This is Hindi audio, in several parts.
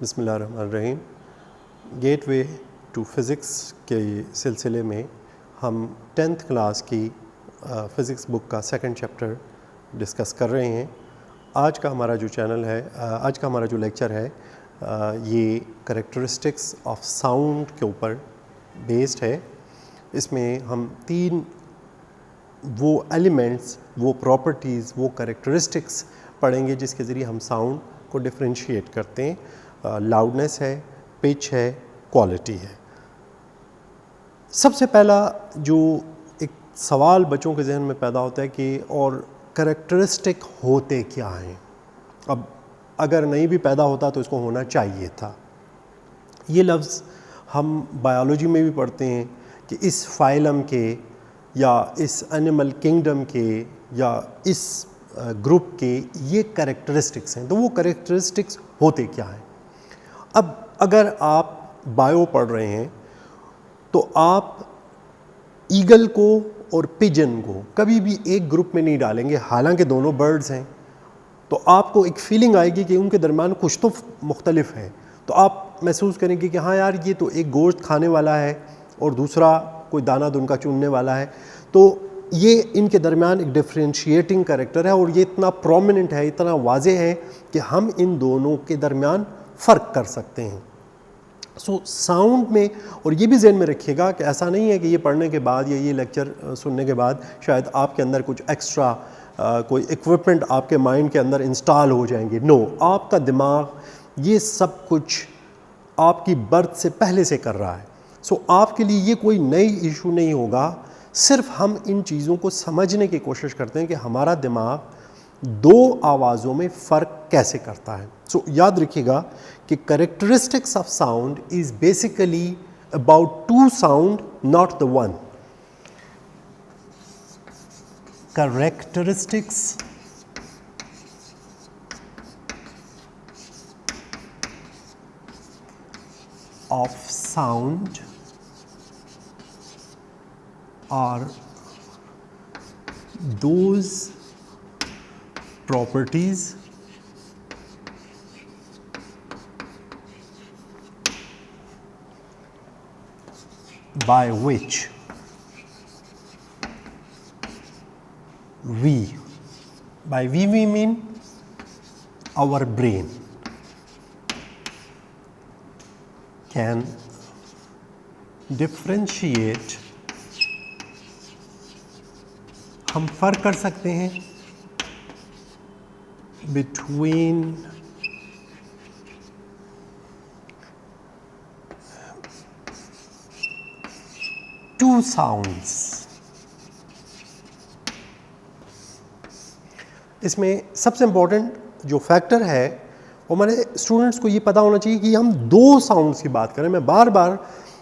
बिस्मिल्लाहिर्रहमानिर्रहीम। गेटवे टू फ़िज़िक्स के सिलसिले में हम 10th क्लास की फ़िज़िक्स बुक का सेकंड चैप्टर डिस्कस कर रहे हैं। आज का हमारा जो लेक्चर है ये कैरेक्टरिस्टिक्स ऑफ साउंड के ऊपर बेस्ड है। इसमें हम 3 वो एलिमेंट्स, वो प्रॉपर्टीज़, वो कैरेक्टरिस्टिक्स पढ़ेंगे जिसके ज़रिए हम साउंड को डिफरेंशिएट करते हैं। लाउडनेस है, पिच है, क्वालिटी है। सबसे पहला जो एक सवाल बच्चों के जहन में पैदा होता है कि और कैरेक्टरिस्टिक होते क्या हैं। अब अगर नहीं भी पैदा होता तो इसको होना चाहिए था। ये लफ्ज़ हम बायोलॉजी में भी पढ़ते हैं कि इस फाइलम के या इस एनिमल किंगडम के या इस ग्रुप के ये कैरेक्टरिस्टिक्स हैं। तो वो कैरेक्टरिस्टिक्स होते क्या हैं। अब अगर आप बायो पढ़ रहे हैं तो आप ईगल को और पिजन को कभी भी एक ग्रुप में नहीं डालेंगे, हालांकि दोनों बर्ड्स हैं। तो आपको एक फीलिंग आएगी कि उनके दरमियान कुछ तो मुख्तलिफ है। तो आप महसूस करेंगे कि हाँ यार, ये तो एक गोश्त खाने वाला है और दूसरा कोई दाना दुनका चुनने वाला है। तो ये इनके दरमियान एक डिफरेंशिएटिंग कैरेक्टर है और ये इतना प्रोमिनेंट है, इतना वाज़ेह है कि हम इन दोनों के दरमियान फ़र्क कर सकते हैं। साउंड में, और ये भी ज़हन में रखिएगा कि ऐसा नहीं है कि ये पढ़ने के बाद या ये लेक्चर सुनने के बाद शायद आपके अंदर कुछ एक्स्ट्रा कोई इक्विपमेंट आपके माइंड के अंदर इंस्टॉल हो जाएंगे। नो, आपका दिमाग ये सब कुछ आपकी बर्थ से पहले से कर रहा है। आपके लिए ये कोई नई इशू नहीं होगा। सिर्फ हम इन चीज़ों को समझने की कोशिश करते हैं कि हमारा दिमाग 2 आवाज़ों में फ़र्क कैसे करता है। याद रखिएगा कि characteristics of sound is basically about 2 sound, not the 1। Characteristics of sound are those properties by which we mean our brain can differentiate, हम फ़र्क कर सकते हैं between two sounds। इसमें सबसे इम्पोर्टेंट जो फैक्टर है वो हमारे स्टूडेंट्स को ये पता होना चाहिए कि हम 2 साउंड्स की बात करें। मैं बार बार,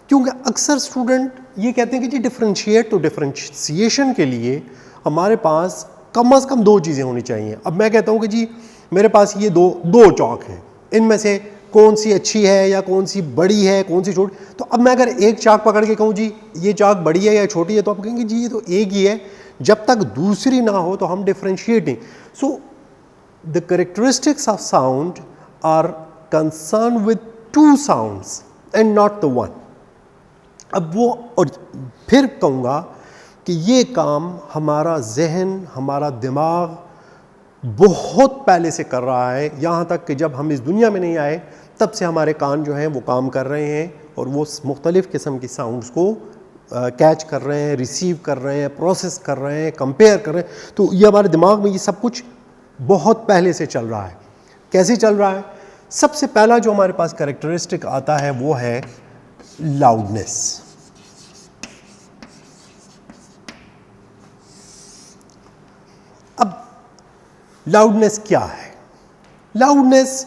क्योंकि अक्सर स्टूडेंट ये कहते हैं कि जी डिफरेंशिएट, तो डिफरेंशिएशन के लिए हमारे पास कम से कम 2 चीज़ें होनी चाहिए। अब मैं कहता हूँ कि जी मेरे पास ये दो चौक हैं, इनमें से कौन सी अच्छी है या कौन सी बड़ी है, कौन सी छोटी। तो अब मैं अगर एक चाक पकड़ के कहूँ जी ये चाक बड़ी है या छोटी है, तो आप कहेंगे जी ये तो एक ही है। जब तक दूसरी ना हो तो हम differentiating. The characteristics of sound are concerned with 2 sounds and not the 1। अब वो, और फिर कहूँगा कि ये काम हमारा जहन, हमारा दिमाग बहुत पहले से कर रहा है। यहाँ तक कि जब हम इस दुनिया में नहीं आए तब से हमारे कान जो हैं वो काम कर रहे हैं और वो मुख्तलिफ़ किस्म की साउंड्स को कैच कर रहे हैं, रिसीव कर रहे हैं, प्रोसेस कर रहे हैं, कंपेयर कर रहे हैं। तो ये हमारे दिमाग में ये सब कुछ बहुत पहले से चल रहा है। कैसे चल रहा है? सबसे पहला जो हमारे पास कैरेक्टरिस्टिक आता है वो है लाउडनेस। अब लाउडनेस क्या है? लाउडनेस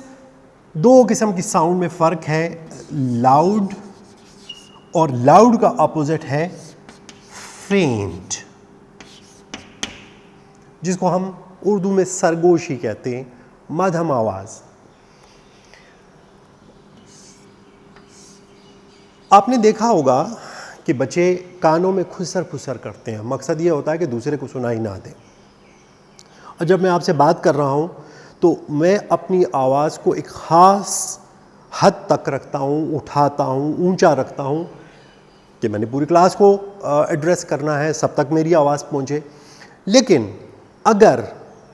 2 किस्म की साउंड में फ़र्क है, लाउड और लाउड का अपोजिट है फेंट, जिसको हम उर्दू में सरगोशी कहते हैं, मध्यम आवाज़। आपने देखा होगा कि बच्चे कानों में खुसर फुसर करते हैं। मकसद ये होता है कि दूसरे को सुनाई ना दे। और जब मैं आपसे बात कर रहा हूँ तो मैं अपनी आवाज़ को एक ख़ास हद तक रखता हूँ, उठाता हूँ, ऊंचा रखता हूँ कि मैंने पूरी क्लास को एड्रेस करना है, सब तक मेरी आवाज़ पहुँचे। लेकिन अगर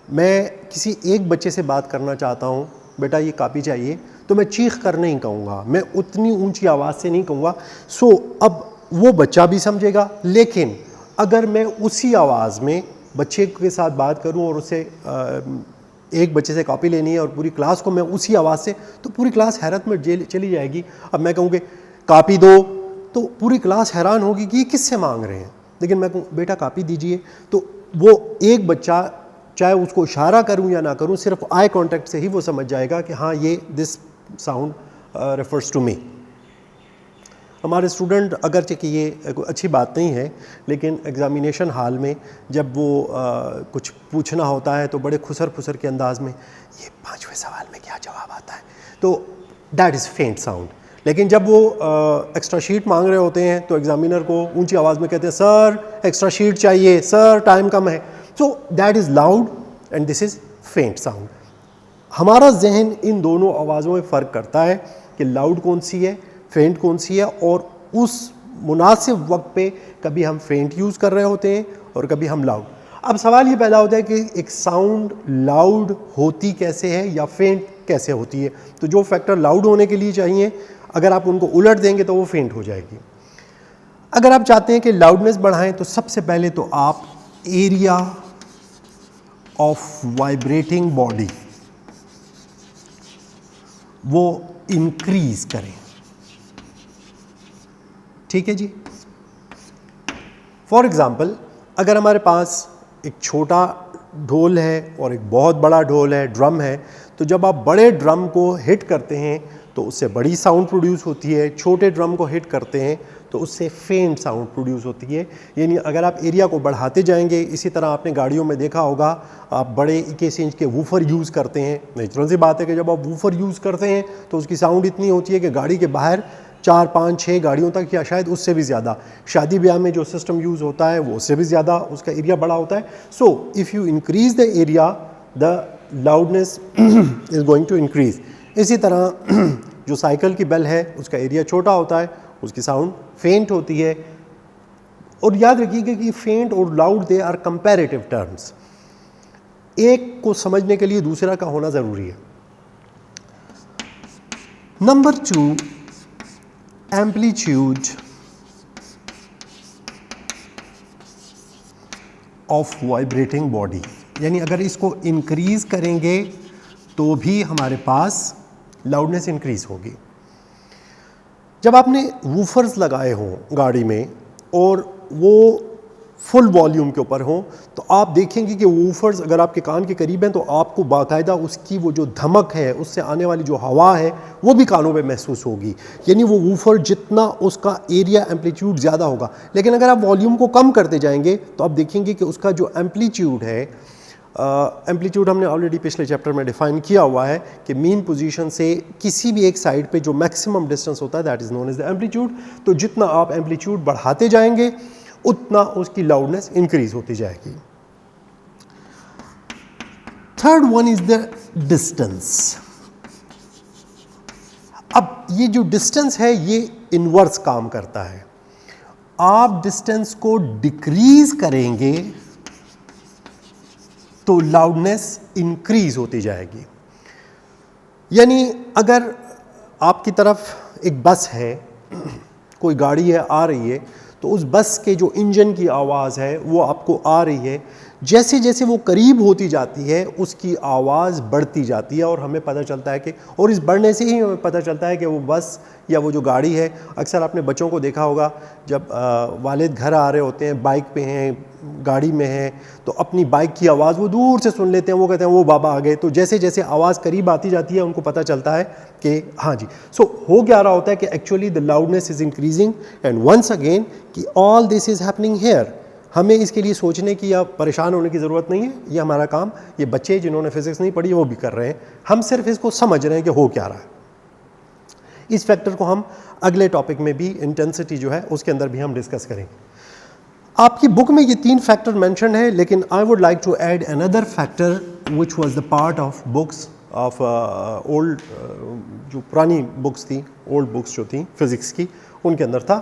मैं किसी एक बच्चे से बात करना चाहता हूँ, बेटा ये कापी चाहिए, तो मैं चीख कर नहीं कहूँगा, मैं उतनी ऊंची आवाज़ से नहीं कहूँगा। सो अब वो बच्चा भी समझेगा। लेकिन अगर मैं उसी आवाज़ में बच्चे के साथ बात करूं और उसे एक बच्चे से कॉपी लेनी है और पूरी क्लास को मैं उसी आवाज़ से, तो पूरी क्लास हैरत में चली जाएगी। अब मैं कहूँ कि कॉपी दो, तो पूरी क्लास हैरान होगी कि ये किससे मांग रहे हैं। लेकिन मैं कहूँ बेटा कॉपी दीजिए, तो वो एक बच्चा, चाहे उसको इशारा करूं या ना करूं, सिर्फ आई कांटेक्ट से ही वो समझ जाएगा कि हाँ ये this sound refers to me. हमारे स्टूडेंट, अगरचे कि ये अच्छी बात नहीं है, लेकिन एग्ज़ामिनेशन हाल में जब वो कुछ पूछना होता है तो बड़े खुसर फुसर के अंदाज में ये 5वें सवाल में क्या जवाब आता है, तो दैट इज़ फेंट साउंड। लेकिन जब वो एक्स्ट्रा शीट मांग रहे होते हैं तो एग्ज़ामिनर को ऊंची आवाज़ में कहते हैं सर एक्स्ट्रा शीट चाहिए, सर टाइम कम है। So that is loud and this is फेंट साउंड। हमारा जहन इन दोनों आवाज़ों में फ़र्क करता है कि लाउड कौन सी है, फेंट कौन सी है, और उस मुनासिब वक्त पे कभी हम फेंट यूज़ कर रहे होते हैं और कभी हम लाउड। अब सवाल ये पैदा होता है कि एक साउंड लाउड होती कैसे है या फेंट कैसे होती है। तो जो फैक्टर लाउड होने के लिए चाहिए, अगर आप उनको उलट देंगे तो वो फेंट हो जाएगी। अगर आप चाहते हैं कि लाउडनेस बढ़ाएं तो सबसे पहले तो आप एरिया ऑफ वाइब्रेटिंग बॉडी वो इंक्रीज करें। ठीक है जी। फॉर एग्जाम्पल, अगर हमारे पास एक छोटा ढोल है और एक बहुत बड़ा ढोल है, ड्रम है, तो जब आप बड़े ड्रम को हिट करते हैं तो उससे बड़ी साउंड प्रोड्यूस होती है, छोटे ड्रम को हिट करते हैं तो उससे फेंट साउंड प्रोड्यूस होती है। यानी अगर आप एरिया को बढ़ाते जाएंगे, इसी तरह आपने गाड़ियों में देखा होगा, आप बड़े 21 इंच के वूफर यूज़ करते हैं। नेचुरल सी बात है कि जब आप वूफर यूज़ करते हैं तो उसकी साउंड इतनी होती है कि गाड़ी के बाहर 4, 5, 6 गाड़ियों तक या शायद उससे भी ज़्यादा, शादी ब्याह में जो सिस्टम यूज़ होता है वो उससे भी ज़्यादा उसका एरिया बड़ा होता है। So if you increase the area, the loudness is going to increase. इसी तरह जो साइकिल की बेल है उसका एरिया छोटा होता है, उसकी साउंड फेंट होती है। और याद रखिएगा कि फेंट और loud they are comparative terms, एक को समझने के लिए दूसरा का होना ज़रूरी है। Number 2, amplitude of vibrating body. यानी अगर इसको इंक्रीज करेंगे तो भी हमारे पास लाउडनेस इंक्रीज होगी। जब आपने वूफर्स लगाए हों गाड़ी में और वो फुल वॉल्यूम के ऊपर हों, तो आप देखेंगे कि वूफर्स अगर आपके कान के करीब हैं तो आपको बाकायदा उसकी वो जो धमक है, उससे आने वाली जो हवा है वो भी कानों में महसूस होगी। यानी वो वूफर जितना उसका एरिया एम्पलीट्यूड ज़्यादा होगा। लेकिन अगर आप वॉल्यूम को कम करते जाएंगे तो आप देखेंगे कि उसका जो एम्पलीट्यूड है, एम्पलीट्यूड हमने ऑलरेडी पिछले चैप्टर में डिफाइन किया हुआ है कि मीन पोजीशन से किसी भी एक साइड पे जो मैक्सिमम डिस्टेंस होता है that is known as the amplitude. तो जितना आप एम्पलीट्यूड बढ़ाते जाएंगे उतना उसकी लाउडनेस इंक्रीज होती जाएगी। Third one is the distance. अब ये जो डिस्टेंस है ये इनवर्स काम करता है। आप डिस्टेंस को डिक्रीज करेंगे तो लाउडनेस इंक्रीज होती जाएगी। यानी अगर आपकी तरफ एक बस है, कोई गाड़ी है आ रही है, तो उस बस के जो इंजन की आवाज़ है वो आपको आ रही है। जैसे जैसे वो करीब होती जाती है उसकी आवाज़ बढ़ती जाती है और हमें पता चलता है कि, और इस बढ़ने से ही हमें पता चलता है कि वो बस या वो जो गाड़ी है। अक्सर आपने बच्चों को देखा होगा जब वालिद घर आ रहे होते हैं, बाइक पे हैं, गाड़ी में हैं, तो अपनी बाइक की आवाज़ वो दूर से सुन लेते हैं, वो कहते हैं वो बाबा आ गए। तो जैसे जैसे आवाज़ करीब आती जाती है उनको पता चलता है कि हाँ जी। सो हो क्या रहा होता है कि actually the loudness is increasing and once again कि all this is happening here. हमें इसके लिए सोचने की या परेशान होने की ज़रूरत नहीं है, ये हमारा काम, ये बच्चे जिन्होंने फिज़िक्स नहीं पढ़ी वो भी कर रहे हैं, हम सिर्फ इसको समझ रहे हैं कि हो क्या रहा है। इस फैक्टर को हम अगले टॉपिक में भी, इंटेंसिटी जो है उसके अंदर भी हम डिस्कस करेंगे। आपकी बुक में ये 3 फैक्टर मेंशन है, लेकिन I would like to add another factor which was the part of books of old, जो पुरानी बुक्स थी, ओल्ड बुक्स जो थी फिजिक्स की, उनके अंदर था।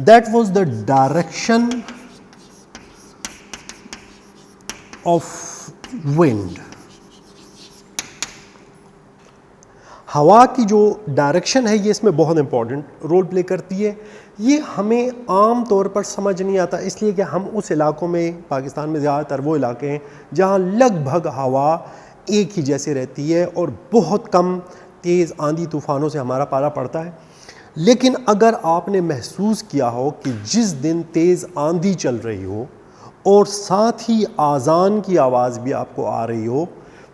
That was the direction of wind. हवा की जो डायरेक्शन है ये इसमें बहुत इंपॉर्टेंट रोल प्ले करती है। ये हमें आम तौर पर समझ नहीं आता, इसलिए कि हम उस इलाकों में, पाकिस्तान में ज़्यादातर वो इलाके हैं जहाँ लगभग हवा एक ही जैसे रहती है और बहुत कम तेज़ आंधी तूफ़ानों से हमारा पारा पड़ता है। लेकिन अगर आपने महसूस किया हो कि जिस दिन तेज़ आंधी चल रही हो और साथ ही आज़ान की आवाज़ भी आपको आ रही हो,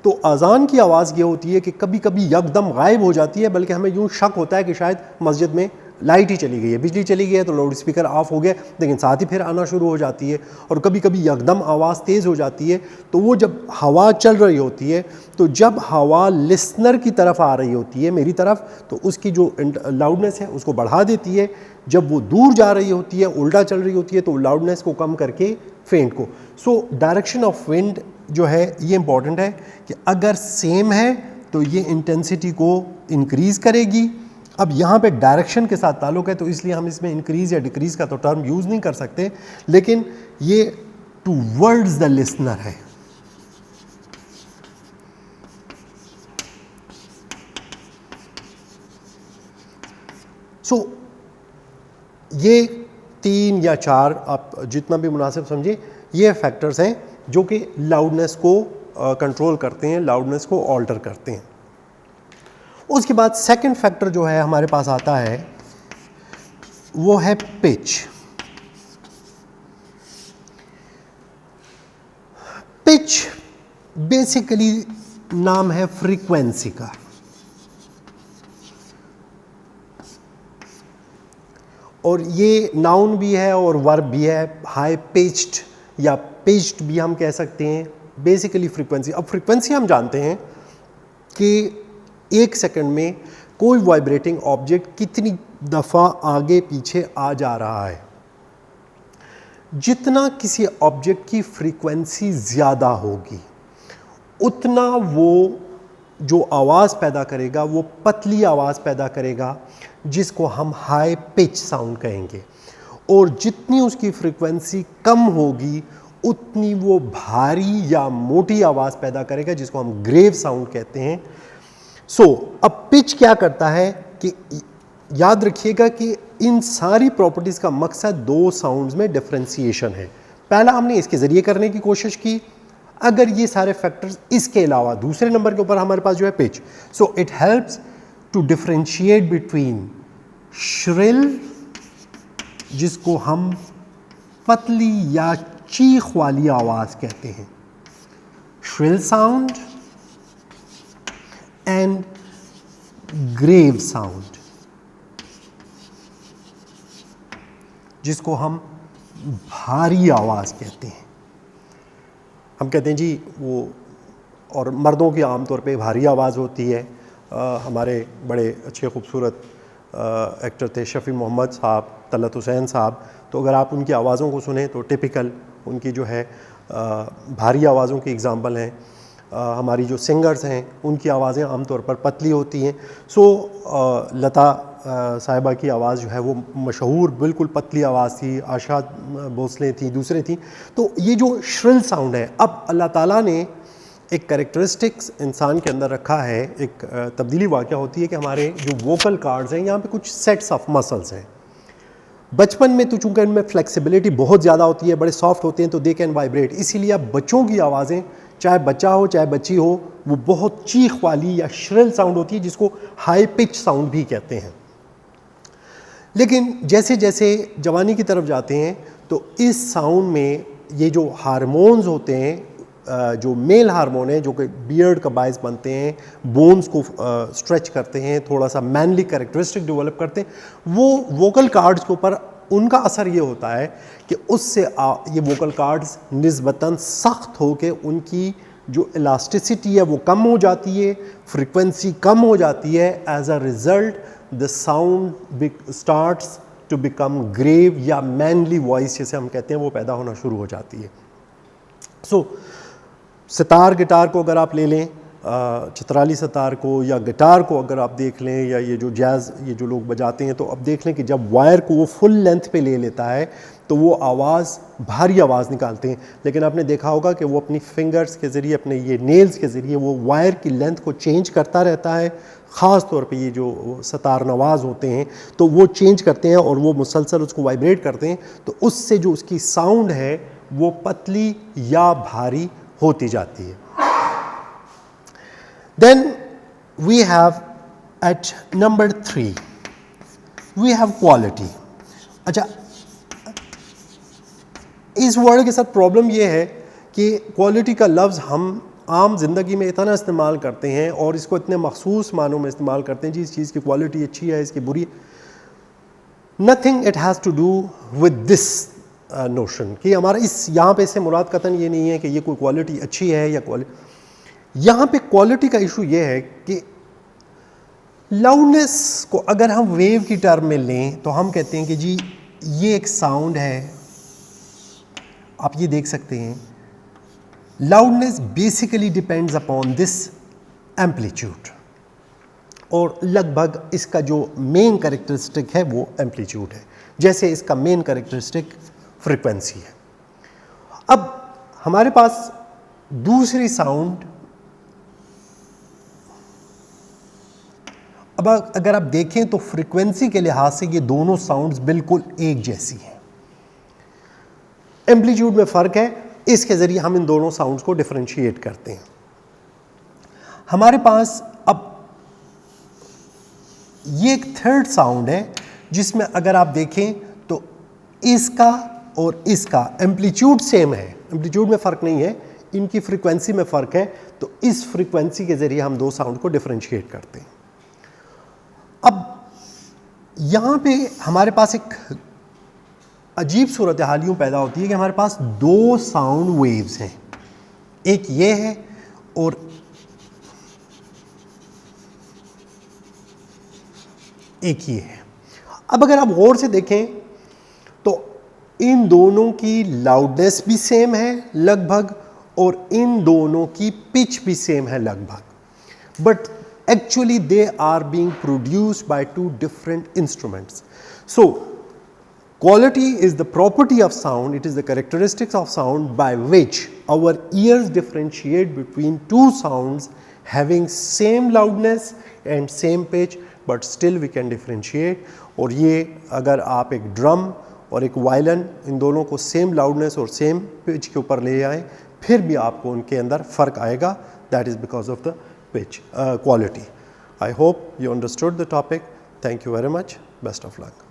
तो अज़ान की आवाज़ ये होती है कि कभी कभी यकदम गायब हो जाती है, बल्कि हमें यूँ शक होता है कि शायद मस्जिद में लाइट ही चली गई है, बिजली चली गई है, तो लाउड स्पीकर ऑफ हो गया, लेकिन साथ ही फिर आना शुरू हो जाती है। और कभी कभी यकदम आवाज़ तेज़ हो जाती है। तो वो जब हवा चल रही होती है, तो जब हवा लिसनर की तरफ आ रही होती है, मेरी तरफ, तो उसकी जो लाउडनेस है उसको बढ़ा देती है। जब वो दूर जा रही होती है, उल्टा चल रही होती है, तो लाउडनेस को कम करके फेंट को। सो डायरेक्शन ऑफ विंड जो है ये इंपॉर्टेंट है कि अगर सेम है तो ये इंटेंसिटी को इंक्रीज़ करेगी। अब यहाँ पे डायरेक्शन के साथ ताल्लुक़ है, तो इसलिए हम इसमें इंक्रीज़ या डिक्रीज़ का तो टर्म यूज़ नहीं कर सकते, लेकिन ये टूवर्ड्स द लिसनर है। सो ये 3 या 4 आप जितना भी मुनासिब समझे, ये फैक्टर्स हैं जो कि लाउडनेस को कंट्रोल करते हैं, लाउडनेस को ऑल्टर करते हैं। उसके बाद सेकंड फैक्टर जो है हमारे पास आता है वो है पिच। पिच बेसिकली नाम है फ्रीक्वेंसी का। और ये नाउन भी है और वर्ब भी है। हाई पिच्ड या पिच्ड भी हम कह सकते हैं। बेसिकली फ्रीक्वेंसी, अब फ्रीक्वेंसी हम जानते हैं कि 1 सेकंड में कोई वाइब्रेटिंग ऑब्जेक्ट कितनी दफ़ा आगे पीछे आ जा रहा है। जितना किसी ऑब्जेक्ट की फ्रीक्वेंसी ज़्यादा होगी, उतना वो जो आवाज़ पैदा करेगा वो पतली आवाज़ पैदा करेगा, जिसको हम हाई पिच साउंड कहेंगे। और जितनी उसकी फ्रीक्वेंसी कम होगी, उतनी वो भारी या मोटी आवाज़ पैदा करेगा, जिसको हम ग्रेव साउंड कहते हैं। अब पिच क्या करता है कि याद रखिएगा कि इन सारी प्रॉपर्टीज़ का मकसद 2 साउंड्स में डिफरेंशिएशन है। पहला हमने इसके ज़रिए करने की कोशिश की। अगर ये सारे फैक्टर्स इसके अलावा दूसरे नंबर के ऊपर हमारे पास जो है pitch, so it helps to differentiate between shrill, जिसको हम पतली या चीख वाली आवाज़ कहते हैं, shrill sound, and grave sound, जिसको हम भारी आवाज़ कहते हैं। हम कहते हैं जी वो, और मर्दों की आमतौर पे भारी आवाज़ होती है। हमारे बड़े अच्छे खूबसूरत एक्टर थे शफ़ी मोहम्मद साहब, तलत हुसैन साहब, तो अगर आप उनकी आवाज़ों को सुने तो टिपिकल उनकी जो है भारी आवाज़ों की एग्ज़ाम्पल हैं। हमारी जो सिंगर्स हैं उनकी आवाज़ें आमतौर पर पतली होती हैं। लता साहिबा की आवाज़ जो है वो मशहूर बिल्कुल पतली आवाज़ थी, आशा भोसले थी, दूसरे थी। तो ये जो श्रिल साउंड है, अब अल्लाह ताला ने एक कैरेक्टरिस्टिक्स इंसान के अंदर रखा है। एक तब्दीली वाक़या होती है कि हमारे जो वोकल कार्ड्स हैं, यहाँ पे कुछ सेट्स ऑफ मसल्स हैं। बचपन में तो चूँकि इनमें फ्लेक्सिबिलिटी बहुत ज़्यादा होती है, बड़े सॉफ्ट होते हैं, तो दे कैन वाइब्रेट। इसीलिए अब बच्चों की आवाज़ें, चाहे बच्चा हो चाहे बच्ची हो, वो बहुत चीख वाली या श्रिल साउंड होती है, जिसको हाई पिच साउंड भी कहते हैं। लेकिन जैसे जैसे जवानी की तरफ जाते हैं, तो इस साउंड में ये जो हार्मोन्स होते हैं, जो मेल हार्मोन है, जो कि बियर्ड का बायस बनते हैं, बोन्स को स्ट्रेच करते हैं, थोड़ा सा मैनली कैरेक्टरिस्टिक डेवलप करते हैं, वो वोकल कार्ड्स के ऊपर उनका असर ये होता है कि उससे ये वोकल कार्ड्स निस्बतन सख्त हो के उनकी जो इलास्टिसिटी है वो कम हो जाती है, फ्रीक्वेंसी कम हो जाती है। As a result the sound starts to become grave या मैनली वॉइस, जैसे हम कहते हैं, वो पैदा होना शुरू हो जाती है। सितार गिटार को अगर आप ले लें, चित्राली सतार को या गिटार को अगर आप देख लें, या ये जो जैज़ ये जो लोग बजाते हैं, तो अब देख लें कि जब वायर को वो फुल लेंथ पे ले लेता है तो वो आवाज़, भारी आवाज़ निकालते हैं। लेकिन आपने देखा होगा कि वो अपनी फिंगर्स के ज़रिए, अपने ये नेल्स के ज़रिए वो वायर की लेंथ को चेंज करता रहता है। ख़ास तौर पे ये जो सतार नवाज़ होते हैं तो वो चेंज करते हैं और वो मुसलसल उसको वाइब्रेट करते हैं, तो उससे जो उसकी साउंड है वो पतली या भारी होती जाती है। Then we have at number 3 we have quality. अच्छा, इस वर्ड के साथ प्रॉब्लम ये है कि क्वालिटी का लफ्ज़ हम आम ज़िंदगी में इतना इस्तेमाल करते हैं और इसको इतने मखसूस मानों में इस्तेमाल करते हैं, जी इस चीज़ की क्वालिटी अच्छी है, इसकी बुरी। Nothing it has to do with this notion कि हमारा इस यहाँ पे इससे मुराद कतन ये नहीं है कि ये कोई क्वालिटी अच्छी है या क्वालिटी। यहाँ पे क्वालिटी का इशू ये है कि लाउडनेस को अगर हम वेव की टर्म में लें तो हम कहते हैं कि जी ये एक साउंड है, आप ये देख सकते हैं। Loudness basically depends upon this amplitude, और लगभग इसका जो मेन कैरेक्टरिस्टिक है वो एम्पलीट्यूड है, जैसे इसका मेन कैरेक्टरिस्टिक फ्रीक्वेंसी है। अब हमारे पास दूसरी साउंड, अब अगर आप देखें तो फ्रीक्वेंसी के लिहाज से ये दोनों साउंड्स बिल्कुल एक जैसी हैं। एम्पलीट्यूड में फ़र्क है, इसके ज़रिए हम इन दोनों साउंड्स को डिफरेंशिएट करते हैं। हमारे पास अब ये एक थर्ड साउंड है जिसमें अगर आप देखें तो इसका और इसका एम्पलीट्यूड सेम है, एम्पलीट्यूड में फ़र्क नहीं है, इनकी फ्रीक्वेंसी में फ़र्क है। तो इस फ्रीक्वेंसी के ज़रिए हम दो साउंड को डिफरेंशिएट करते हैं। अब यहाँ पे हमारे पास एक अजीब सूरत हाल यूँ पैदा होती है कि हमारे पास दो साउंड वेव्स हैं, एक ये है और एक ये है। अब अगर आप गौर से देखें तो इन दोनों की लाउडनेस भी सेम है लगभग, और इन दोनों की पिच भी सेम है लगभग, but actually they are being produced by two different instruments. So quality is the property of sound, it is the characteristics of sound by which our ears differentiate between two sounds having same loudness and same pitch, but still we can differentiate. और ये अगर आप एक ड्रम और एक वायलिन इन दोनों को सेम लाउडनेस और सेम पिच के ऊपर ले आएँ, फिर भी आपको उनके अंदर फ़र्क आएगा। That is because of the pitch quality. I hope you understood the topic. Thank you very much. Best of luck.